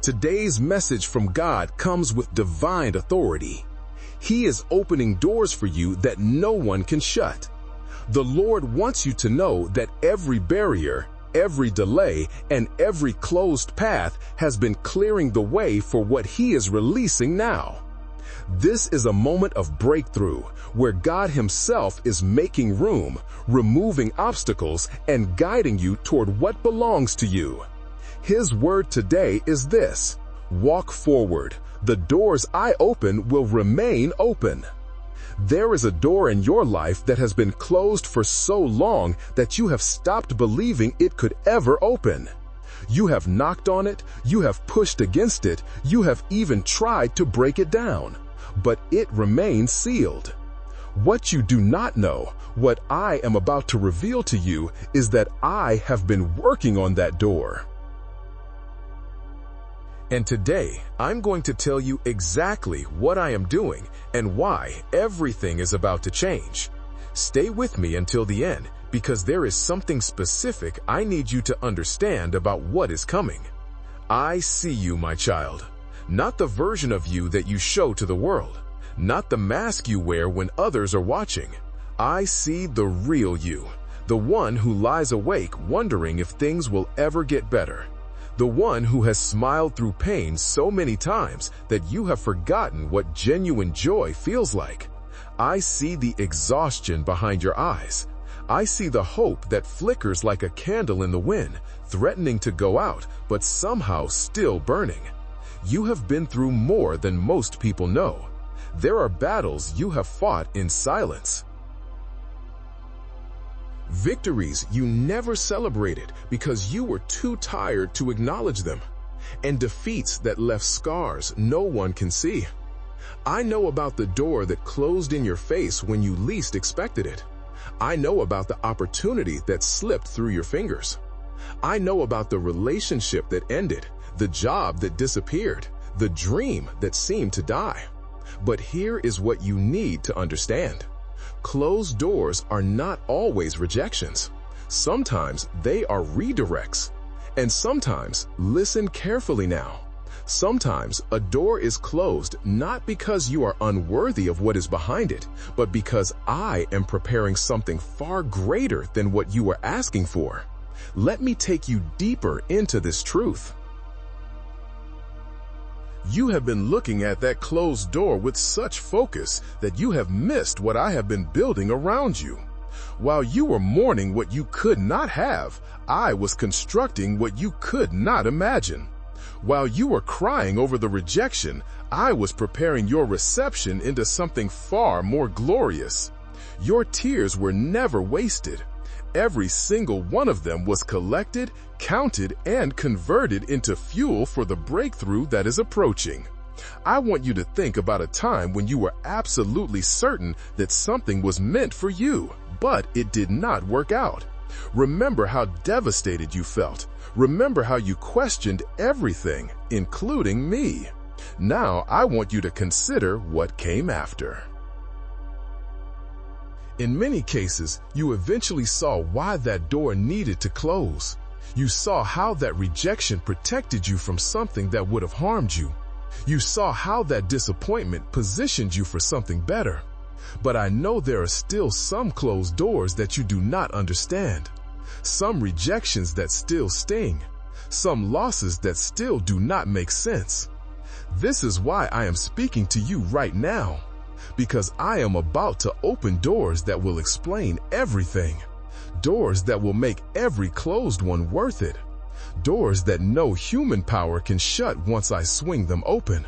Today's message from God comes with divine authority. He is opening doors for you that no one can shut. The Lord wants you to know that every barrier, every delay, and every closed path has been clearing the way for what He is releasing now. This is a moment of breakthrough where God Himself is making room, removing obstacles, and guiding you toward what belongs to you. His word today is this: walk forward. The doors I open will remain open. There is a door in your life that has been closed for so long that you have stopped believing it could ever open. You have knocked on it, you have pushed against it, you have even tried to break it down, but it remains sealed. What you do not know, what I am about to reveal to you, is that I have been working on that door. And today, I'm going to tell you exactly what I am doing and why everything is about to change. Stay with me until the end, because there is something specific I need you to understand about what is coming. I see you, my child. Not the version of you that you show to the world. Not the mask you wear when others are watching. I see the real you, the one who lies awake wondering if things will ever get better. The one who has smiled through pain so many times that you have forgotten what genuine joy feels like. I see the exhaustion behind your eyes. I see the hope that flickers like a candle in the wind, threatening to go out, but somehow still burning. You have been through more than most people know. There are battles you have fought in silence. Victories you never celebrated because you were too tired to acknowledge them, and defeats that left scars no one can see. I know about the door that closed in your face when you least expected it. I know about the opportunity that slipped through your fingers. I know about the relationship that ended, the job that disappeared, the dream that seemed to die. But here is what you need to understand. Closed doors are not always rejections. Sometimes they are redirects. And sometimes, listen carefully now, sometimes a door is closed not because you are unworthy of what is behind it, but because I am preparing something far greater than what you are asking for. Let me take you deeper into this truth. You have been looking at that closed door with such focus that you have missed what I have been building around you. While you were mourning what you could not have, I was constructing what you could not imagine. While you were crying over the rejection, I was preparing your reception into something far more glorious. Your tears were never wasted. Every single one of them was collected, counted, and converted into fuel for the breakthrough that is approaching. I want you to think about a time when you were absolutely certain that something was meant for you, but it did not work out. Remember how devastated you felt. Remember how you questioned everything, including me. Now I want you to consider what came after. In many cases, you eventually saw why that door needed to close. You saw how that rejection protected you from something that would have harmed you. You saw how that disappointment positioned you for something better. But I know there are still some closed doors that you do not understand. Some rejections that still sting. Some losses that still do not make sense. This is why I am speaking to you right now. Because I am about to open doors that will explain everything. Doors that will make every closed one worth it. Doors that no human power can shut once I swing them open.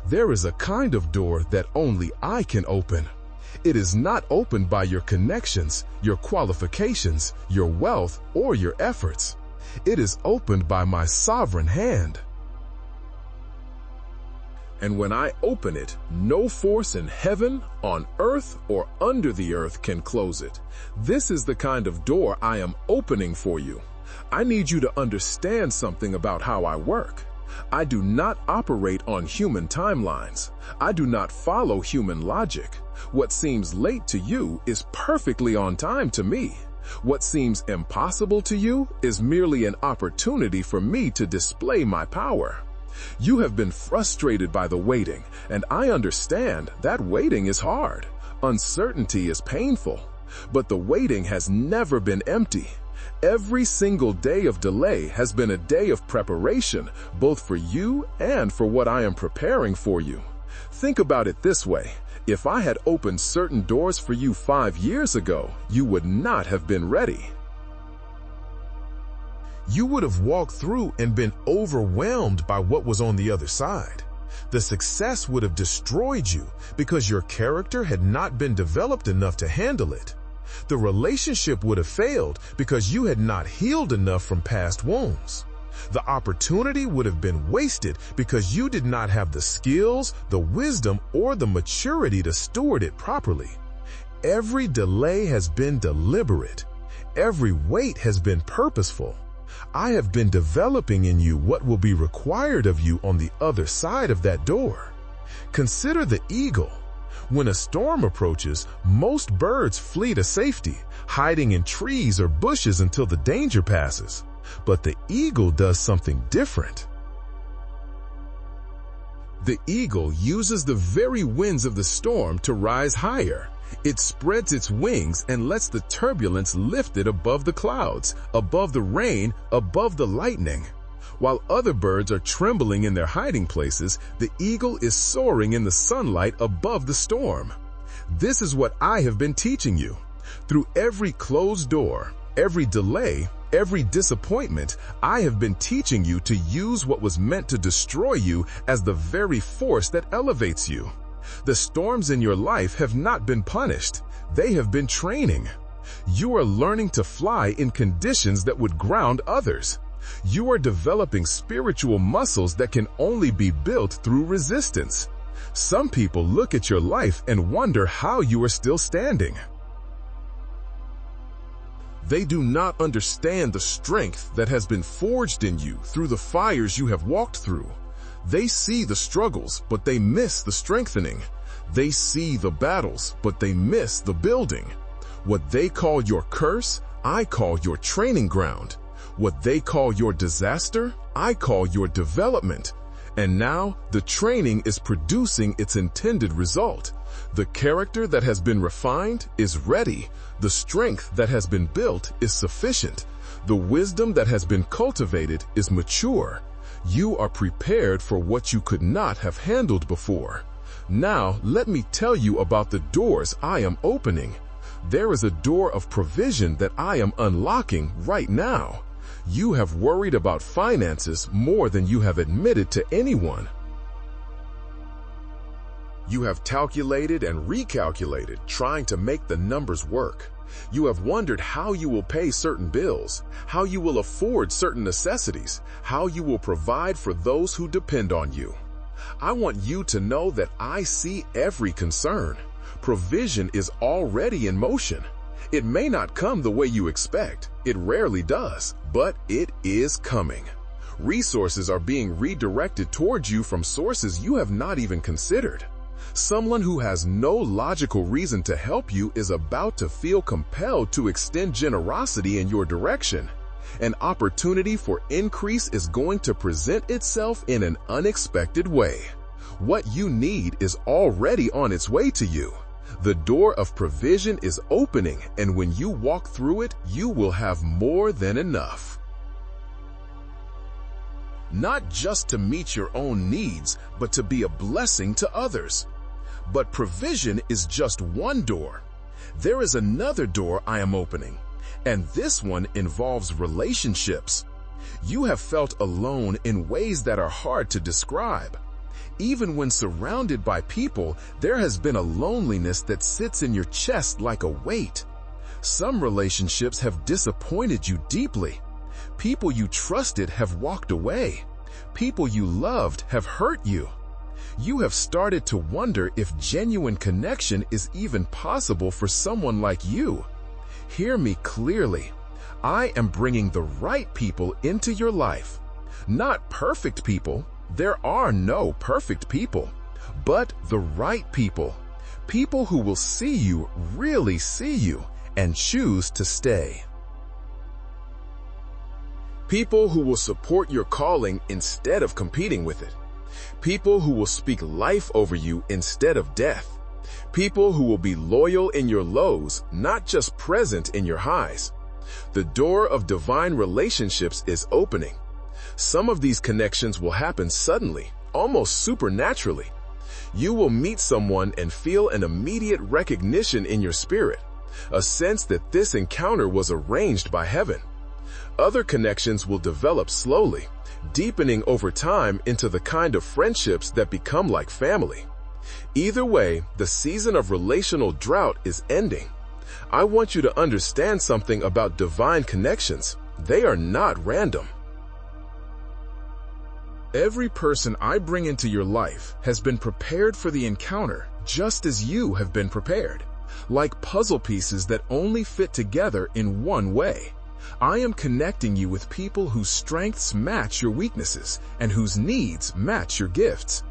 There is a kind of door that only I can open. It is not opened by your connections, your qualifications, your wealth, or your efforts. It is opened by my sovereign hand. And when I open it, no force in heaven, on earth, or under the earth can close it. This is the kind of door I am opening for you. I need you to understand something about how I work. I do not operate on human timelines. I do not follow human logic. What seems late to you is perfectly on time to me. What seems impossible to you is merely an opportunity for me to display my power. You have been frustrated by the waiting, and I understand that waiting is hard. Uncertainty is painful, but the waiting has never been empty. Every single day of delay has been a day of preparation, both for you and for what I am preparing for you. Think about it this way. If I had opened certain doors for you 5 years ago, you would not have been ready. You would have walked through and been overwhelmed by what was on the other side. The success would have destroyed you because your character had not been developed enough to handle it. The relationship would have failed because you had not healed enough from past wounds. The opportunity would have been wasted because you did not have the skills, the wisdom, or the maturity to steward it properly. Every delay has been deliberate. Every wait has been purposeful. I have been developing in you what will be required of you on the other side of that door. Consider the eagle. When a storm approaches, most birds flee to safety, hiding in trees or bushes until the danger passes. But the eagle does something different. The eagle uses the very winds of the storm to rise higher. It spreads its wings and lets the turbulence lift it above the clouds, above the rain, above the lightning. While other birds are trembling in their hiding places, the eagle is soaring in the sunlight above the storm. This is what I have been teaching you. Through every closed door, every delay, every disappointment, I have been teaching you to use what was meant to destroy you as the very force that elevates you. The storms in your life have not been punished. They have been training. You are learning to fly in conditions that would ground others. You are developing spiritual muscles that can only be built through resistance. Some people look at your life and wonder how you are still standing. They do not understand the strength that has been forged in you through the fires you have walked through. They see the struggles, but they miss the strengthening. They see the battles, but they miss the building. What they call your curse, I call your training ground. What they call your disaster, I call your development. And now, the training is producing its intended result. The character that has been refined is ready. The strength that has been built is sufficient. The wisdom that has been cultivated is mature. You are prepared for what you could not have handled before. Now, let me tell you about the doors I am opening. There is a door of provision that I am unlocking right now. You have worried about finances more than you have admitted to anyone. You have calculated and recalculated, trying to make the numbers work. You have wondered how you will pay certain bills, how you will afford certain necessities, how you will provide for those who depend on you. I want you to know that I see every concern. Provision is already in motion. It may not come the way you expect. It rarely does, but it is coming. Resources are being redirected towards you from sources you have not even considered. Someone who has no logical reason to help you is about to feel compelled to extend generosity in your direction. An opportunity for increase is going to present itself in an unexpected way. What you need is already on its way to you. The door of provision is opening, and when you walk through it, you will have more than enough. Not just to meet your own needs, but to be a blessing to others. But provision is just one door. There is another door I am opening, and this one involves relationships. You have felt alone in ways that are hard to describe. Even when surrounded by people, there has been a loneliness that sits in your chest like a weight. Some relationships have disappointed you deeply. People you trusted have walked away. People you loved have hurt you. You have started to wonder if genuine connection is even possible for someone like you. Hear me clearly. I am bringing the right people into your life. Not perfect people. There are no perfect people, but the right people. People who will see you, really see you, and choose to stay. People who will support your calling instead of competing with it. People who will speak life over you instead of death. People who will be loyal in your lows, not just present in your highs. The door of divine relationships is opening. Some of these connections will happen suddenly, almost supernaturally. You will meet someone and feel an immediate recognition in your spirit, a sense that this encounter was arranged by heaven. Other connections will develop slowly, deepening over time into the kind of friendships that become like family. Either way, the season of relational drought is ending. I want you to understand something about divine connections. They are not random. Every person I bring into your life has been prepared for the encounter, just as you have been prepared, like puzzle pieces that only fit together in one way. I am connecting you with people whose strengths match your weaknesses and whose needs match your gifts.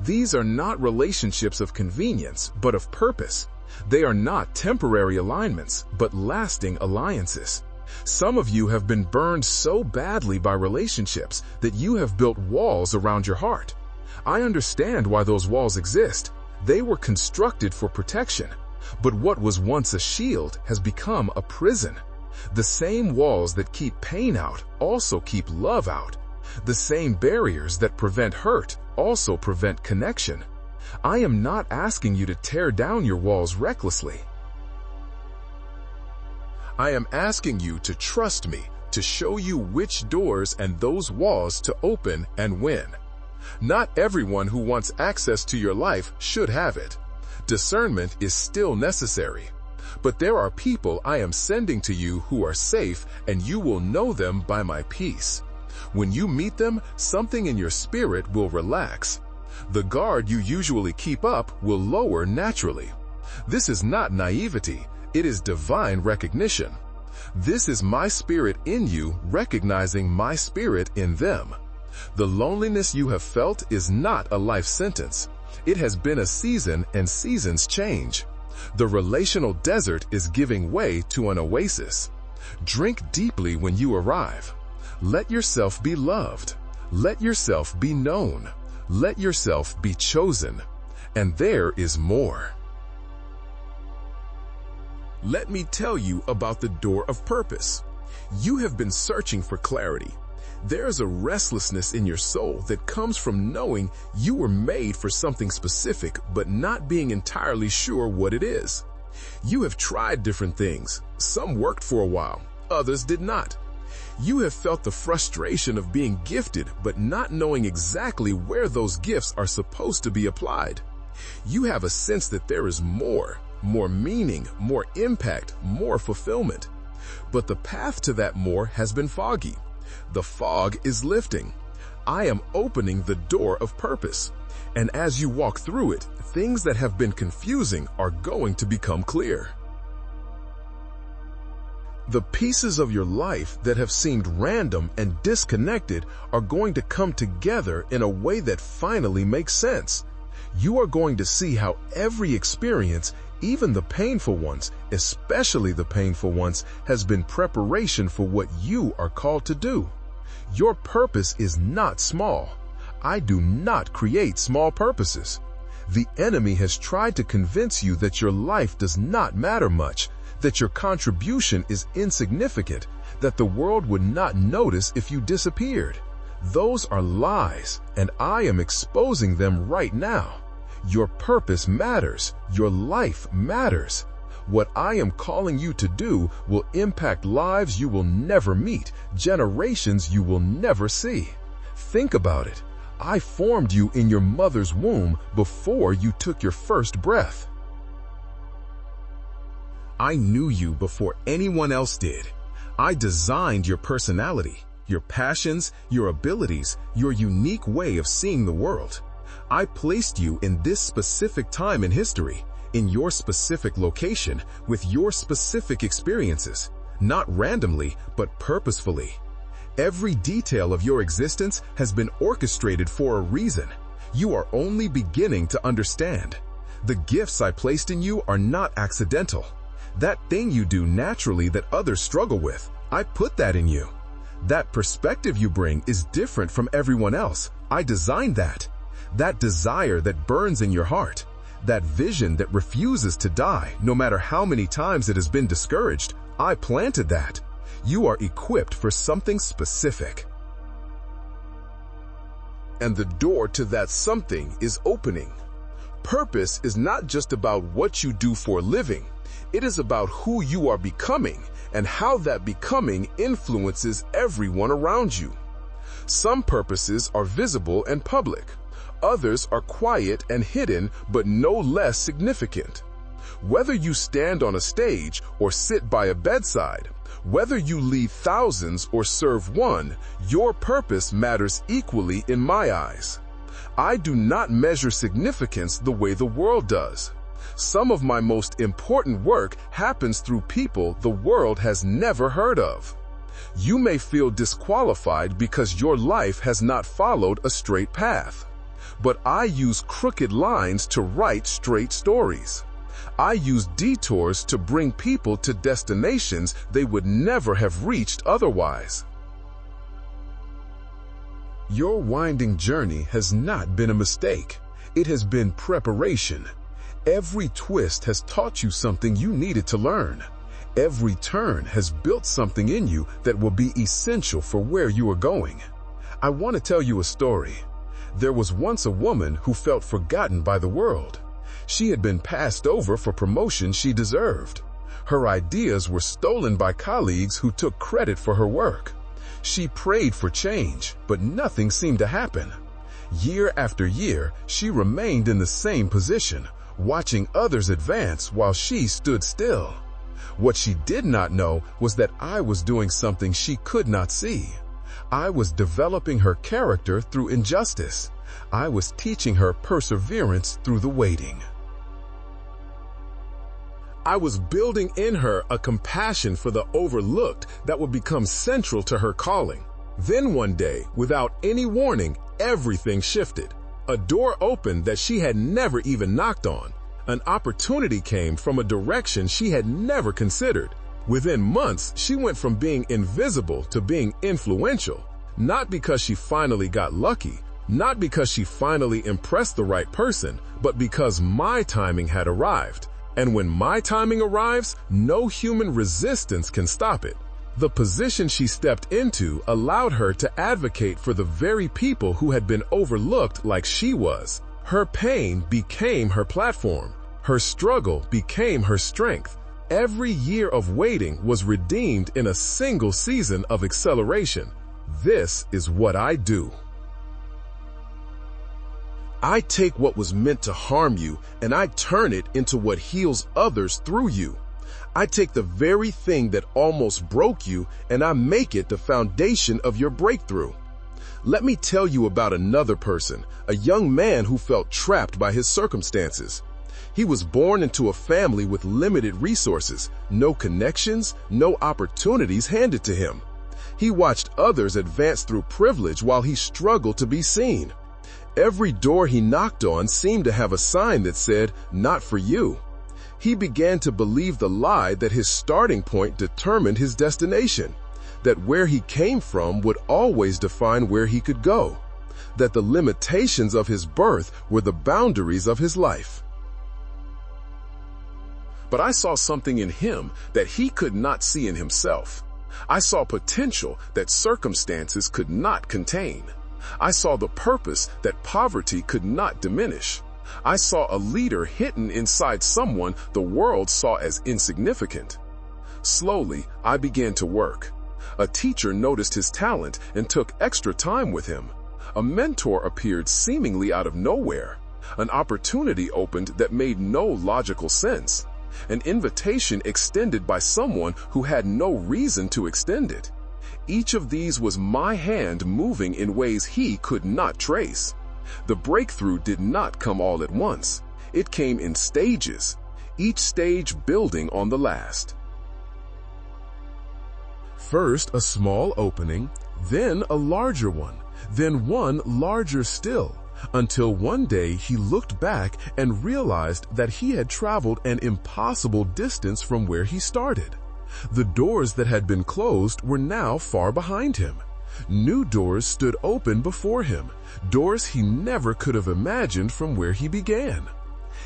These are not relationships of convenience, but of purpose. They are not temporary alignments, but lasting alliances. Some of you have been burned so badly by relationships that you have built walls around your heart. I understand why those walls exist. They were constructed for protection. But what was once a shield has become a prison. The same walls that keep pain out also keep love out. The same barriers that prevent hurt also prevent connection. I am not asking you to tear down your walls recklessly. I am asking you to trust me, to show you which doors and those walls to open and when. Not everyone who wants access to your life should have it. Discernment is still necessary. But there are people I am sending to you who are safe, and you will know them by my peace. When you meet them, something in your spirit will relax. The guard you usually keep up will lower naturally. This is not naivety. It is divine recognition. This is my spirit in you recognizing my spirit in them. The loneliness you have felt is not a life sentence. It has been a season, and seasons change. The relational desert is giving way to an oasis. Drink deeply when you arrive. Let yourself be loved. Let yourself be known. Let yourself be chosen. And there is more. Let me tell you about the door of purpose. You have been searching for clarity. There is a restlessness in your soul that comes from knowing you were made for something specific but not being entirely sure what it is. You have tried different things. Some worked for a while, others did not. You have felt the frustration of being gifted but not knowing exactly where those gifts are supposed to be applied. You have a sense that there is more meaning, more impact, more fulfillment. But the path to that more has been foggy. The fog is lifting. I am opening the door of purpose. And as you walk through it, things that have been confusing are going to become clear. The pieces of your life that have seemed random and disconnected are going to come together in a way that finally makes sense. You are going to see how every experience, even the painful ones, especially the painful ones, has been preparation for what you are called to do. Your purpose is not small. I do not create small purposes. The enemy has tried to convince you that your life does not matter much, that your contribution is insignificant, that the world would not notice if you disappeared. Those are lies, and I am exposing them right now. Your purpose matters. Your life matters. What I am calling you to do will impact lives you will never meet, generations you will never see. Think about it. I formed you in your mother's womb before you took your first breath. I knew you before anyone else did. I designed your personality, your passions, your abilities, your unique way of seeing the world. I placed you in this specific time in history, in your specific location, with your specific experiences, not randomly, but purposefully. Every detail of your existence has been orchestrated for a reason. You are only beginning to understand. The gifts I placed in you are not accidental. That thing you do naturally that others struggle with, I put that in you. That perspective you bring is different from everyone else. I designed that. That desire that burns in your heart, that vision that refuses to die no matter how many times it has been discouraged, I planted that. You are equipped for something specific. And the door to that something is opening. Purpose is not just about what you do for a living. It is about who you are becoming and how that becoming influences everyone around you. Some purposes are visible and public. Others are quiet and hidden, but no less significant. Whether you stand on a stage or sit by a bedside, whether you lead thousands or serve one, your purpose matters equally in my eyes. I do not measure significance the way the world does. Some of my most important work happens through people the world has never heard of. You may feel disqualified because your life has not followed a straight path. But I use crooked lines to write straight stories. I use detours to bring people to destinations they would never have reached otherwise. Your winding journey has not been a mistake. It has been preparation. Every twist has taught you something you needed to learn. Every turn has built something in you that will be essential for where you are going. I want to tell you a story. There was once a woman who felt forgotten by the world. She had been passed over for promotion she deserved. Her ideas were stolen by colleagues who took credit for her work. She prayed for change, but nothing seemed to happen. Year after year, she remained in the same position, watching others advance while she stood still. What she did not know was that I was doing something she could not see. I was developing her character through injustice. I was teaching her perseverance through the waiting. I was building in her a compassion for the overlooked that would become central to her calling. Then one day, without any warning, everything shifted. A door opened that she had never even knocked on. An opportunity came from a direction she had never considered. Within months, she went from being invisible to being influential. Not because she finally got lucky, not because she finally impressed the right person, but because my timing had arrived. And when my timing arrives, no human resistance can stop it. The position she stepped into allowed her to advocate for the very people who had been overlooked like she was. Her pain became her platform. Her struggle became her strength. Every year of waiting was redeemed in a single season of acceleration. This is what I do. I take what was meant to harm you and I turn it into what heals others through you. I take the very thing that almost broke you and I make it the foundation of your breakthrough. Let me tell you about another person, a young man who felt trapped by his circumstances. He was born into a family with limited resources, no connections, no opportunities handed to him. He watched others advance through privilege while he struggled to be seen. Every door he knocked on seemed to have a sign that said, "Not for you." He began to believe the lie that his starting point determined his destination, that where he came from would always define where he could go, that the limitations of his birth were the boundaries of his life. But I saw something in him that he could not see in himself. I saw potential that circumstances could not contain. I saw the purpose that poverty could not diminish. I saw a leader hidden inside someone the world saw as insignificant. Slowly, I began to work. A teacher noticed his talent and took extra time with him. A mentor appeared seemingly out of nowhere. An opportunity opened that made no logical sense. An invitation extended by someone who had no reason to extend it. Each of these was my hand moving in ways he could not trace. The breakthrough did not come all at once. It came in stages, each stage building on the last. First a small opening, then a larger one, then one larger still, until one day he looked back and realized that he had traveled an impossible distance from where he started. The doors that had been closed were now far behind him. New doors stood open before him, doors he never could have imagined from where he began.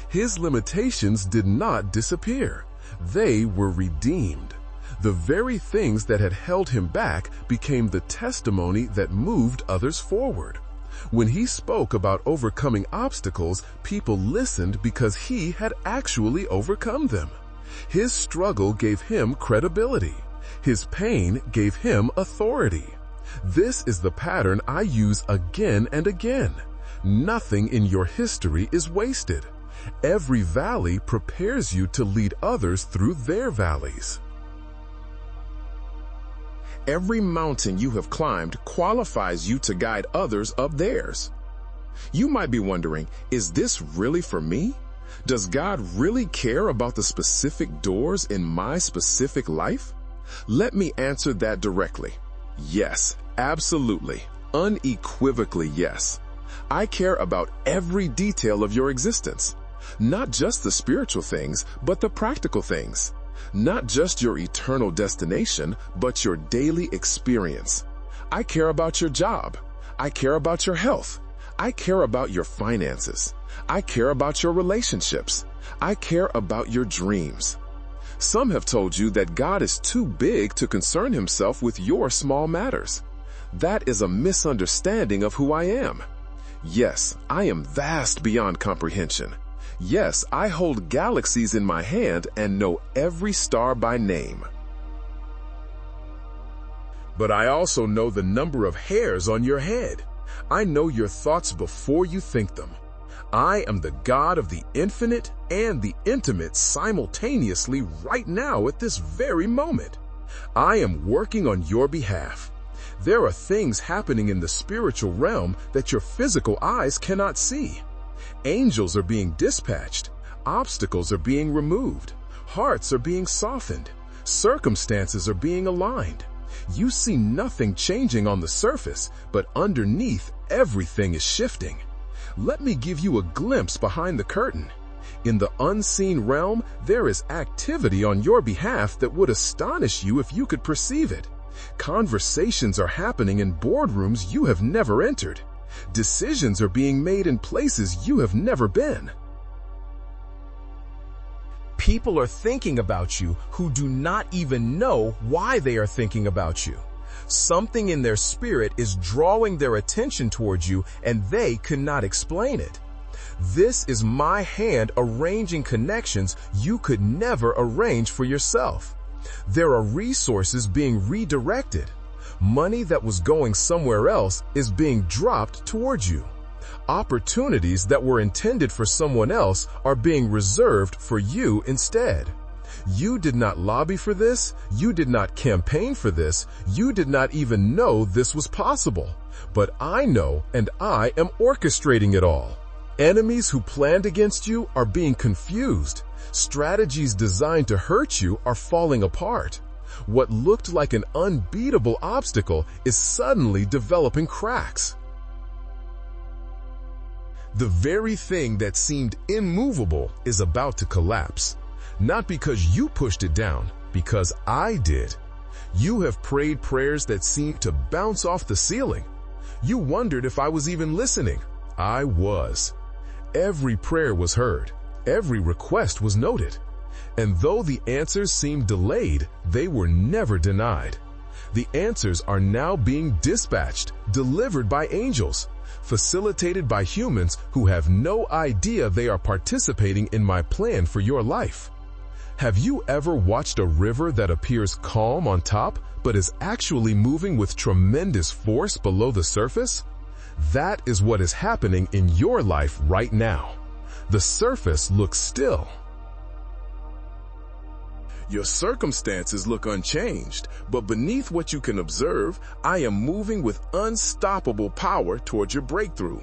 His limitations did not disappear. They were redeemed. The very things that had held him back became the testimony that moved others forward. When he spoke about overcoming obstacles, people listened because he had actually overcome them. His struggle gave him credibility. His pain gave him authority. This is the pattern I use again and again. Nothing in your history is wasted. Every valley prepares you to lead others through their valleys. Every mountain you have climbed qualifies you to guide others up theirs. You might be wondering, is this really for me? Does God really care about the specific doors in my specific life? Let me answer that directly. Yes, absolutely, unequivocally yes. I care about every detail of your existence. Not just the spiritual things, but the practical things. Not just your eternal destination, but your daily experience. I care about your job. I care about your health. I care about your finances. I care about your relationships. I care about your dreams. Some have told you that God is too big to concern himself with your small matters. That is a misunderstanding of who I am. Yes, I am vast beyond comprehension. Yes, I hold galaxies in my hand and know every star by name. But I also know the number of hairs on your head. I know your thoughts before you think them. I am the God of the infinite and the intimate simultaneously right now at this very moment. I am working on your behalf. There are things happening in the spiritual realm that your physical eyes cannot see. Angels are being dispatched. Obstacles are being removed. Hearts are being softened. Circumstances are being aligned. You see nothing changing on the surface, but underneath, everything is shifting. Let me give you a glimpse behind the curtain. In the unseen realm, there is activity on your behalf that would astonish you if you could perceive it. Conversations are happening in boardrooms you have never entered. Decisions are being made in places you have never been. People are thinking about you who do not even know why they are thinking about you. Something in their spirit is drawing their attention towards you, and they cannot explain it. This is my hand arranging connections you could never arrange for yourself. There are resources being redirected. Money that was going somewhere else is being dropped towards you. Opportunities that were intended for someone else are being reserved for you instead. You did not lobby for this. You did not campaign for this. You did not even know this was possible. But I know, and I am orchestrating it all. Enemies who planned against you are being confused. Strategies designed to hurt you are falling apart. What looked like an unbeatable obstacle is suddenly developing cracks. The very thing that seemed immovable is about to collapse. Not because you pushed it down, because I did. You have prayed prayers that seemed to bounce off the ceiling. You wondered if I was even listening. I was. Every prayer was heard. Every request was noted. And though the answers seemed delayed, they were never denied. The answers are now being dispatched, delivered by angels, facilitated by humans who have no idea they are participating in my plan for your life. Have you ever watched a river that appears calm on top, but is actually moving with tremendous force below the surface? That is what is happening in your life right now. The surface looks still. Your circumstances look unchanged, but beneath what you can observe, I am moving with unstoppable power towards your breakthrough.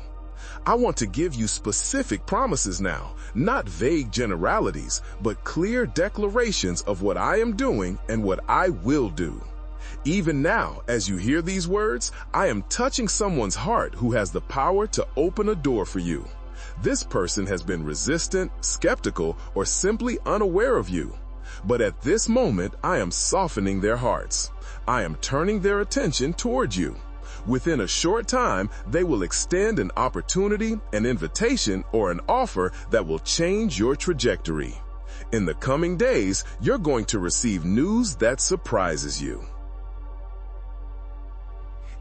I want to give you specific promises now, not vague generalities, but clear declarations of what I am doing and what I will do. Even now, as you hear these words, I am touching someone's heart who has the power to open a door for you. This person has been resistant, skeptical, or simply unaware of you. But at this moment, I am softening their hearts. I am turning their attention toward you. Within a short time, they will extend an opportunity, an invitation, or an offer that will change your trajectory. In the coming days, you're going to receive news that surprises you.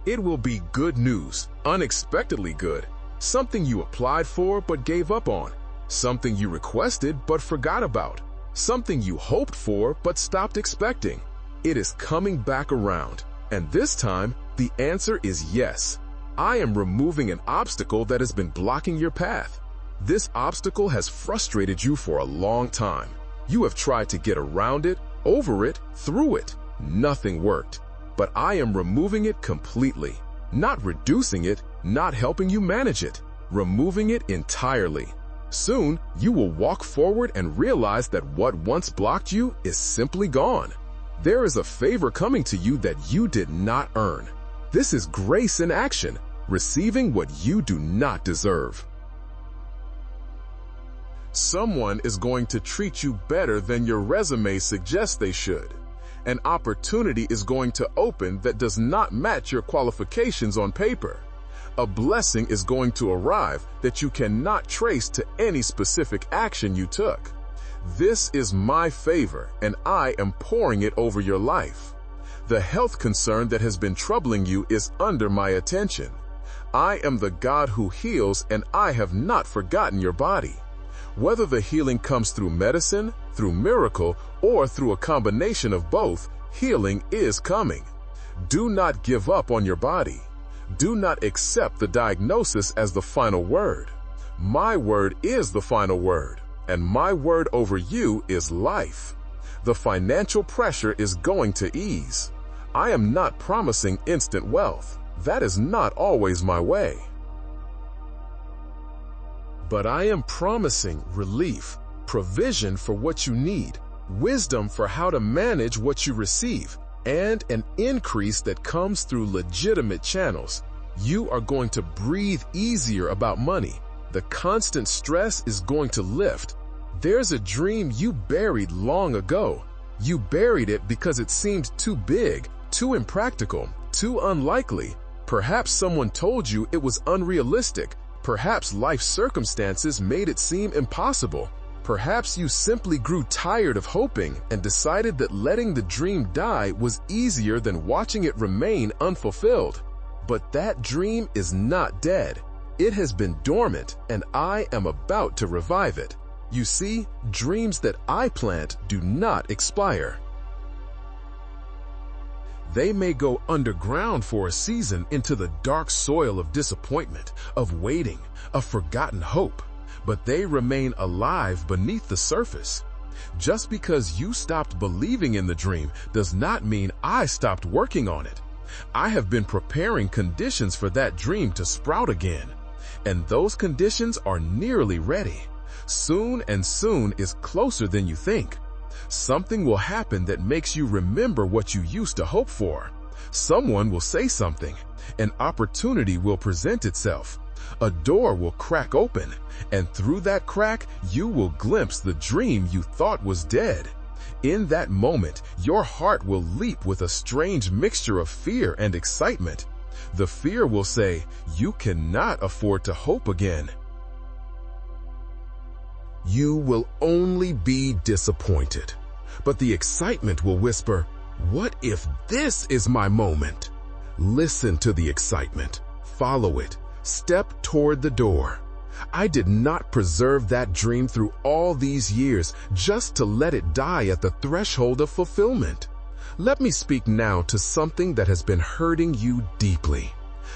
It will be good news, unexpectedly good, something you applied for but gave up on, something you requested but forgot about, something you hoped for but stopped expecting. It is coming back around, and this time, the answer is yes. I am removing an obstacle that has been blocking your path. This obstacle has frustrated you for a long time. You have tried to get around it, over it, through it. Nothing worked. But I am removing it completely. Not reducing it, not helping you manage it. Removing it entirely. Soon, you will walk forward and realize that what once blocked you is simply gone. There is a favor coming to you that you did not earn. This is grace in action, receiving what you do not deserve. Someone is going to treat you better than your resume suggests they should. An opportunity is going to open that does not match your qualifications on paper. A blessing is going to arrive that you cannot trace to any specific action you took. This is my favor, and I am pouring it over your life. The health concern that has been troubling you is under my attention. I am the God who heals, and I have not forgotten your body. Whether the healing comes through medicine, through miracle, or through a combination of both, healing is coming. Do not give up on your body. Do not accept the diagnosis as the final word. My word is the final word, and my word over you is life. The financial pressure is going to ease. I am not promising instant wealth. That is not always my way. But I am promising relief, provision for what you need, wisdom for how to manage what you receive, and an increase that comes through legitimate channels. You are going to breathe easier about money. The constant stress is going to lift. There's a dream you buried long ago. You buried it because it seemed too big, too impractical, too unlikely. Perhaps someone told you it was unrealistic. Perhaps life circumstances made it seem impossible. Perhaps you simply grew tired of hoping and decided that letting the dream die was easier than watching it remain unfulfilled. But that dream is not dead. It has been dormant, and I am about to revive it. You see, dreams that I plant do not expire. They may go underground for a season into the dark soil of disappointment, of waiting, of forgotten hope, but they remain alive beneath the surface. Just because you stopped believing in the dream does not mean I stopped working on it. I have been preparing conditions for that dream to sprout again, and those conditions are nearly ready. Soon, and soon is closer than you think. Something will happen that makes you remember what you used to hope for. Someone will say something. An opportunity will present itself. A door will crack open, and through that crack, you will glimpse the dream you thought was dead. In that moment, your heart will leap with a strange mixture of fear and excitement. The fear will say, "You cannot afford to hope again." You will only be disappointed. But the excitement will whisper, "What if this is my moment?" Listen to the excitement. Follow it. Step toward the door. I did not preserve that dream through all these years just to let it die at the threshold of fulfillment. Let me speak now to something that has been hurting you deeply.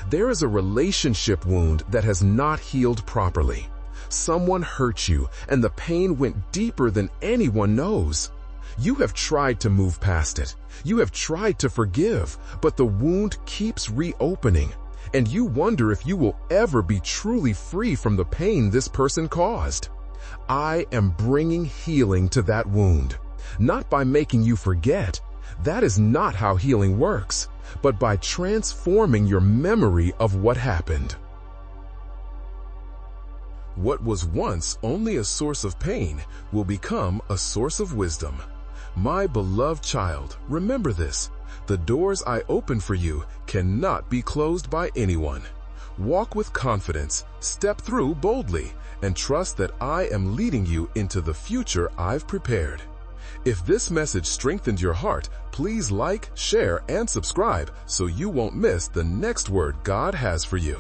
There is a relationship wound that has not healed properly. Someone hurt you, and the pain went deeper than anyone knows. You have tried to move past it. You have tried to forgive, but the wound keeps reopening, and you wonder if you will ever be truly free from the pain this person caused. I am bringing healing to that wound, not by making you forget. That is not how healing works, but by transforming your memory of what happened. What was once only a source of pain will become a source of wisdom. My beloved child, remember this. The doors I open for you cannot be closed by anyone. Walk with confidence, step through boldly, and trust that I am leading you into the future I've prepared. If this message strengthened your heart, please like, share, and subscribe so you won't miss the next word God has for you.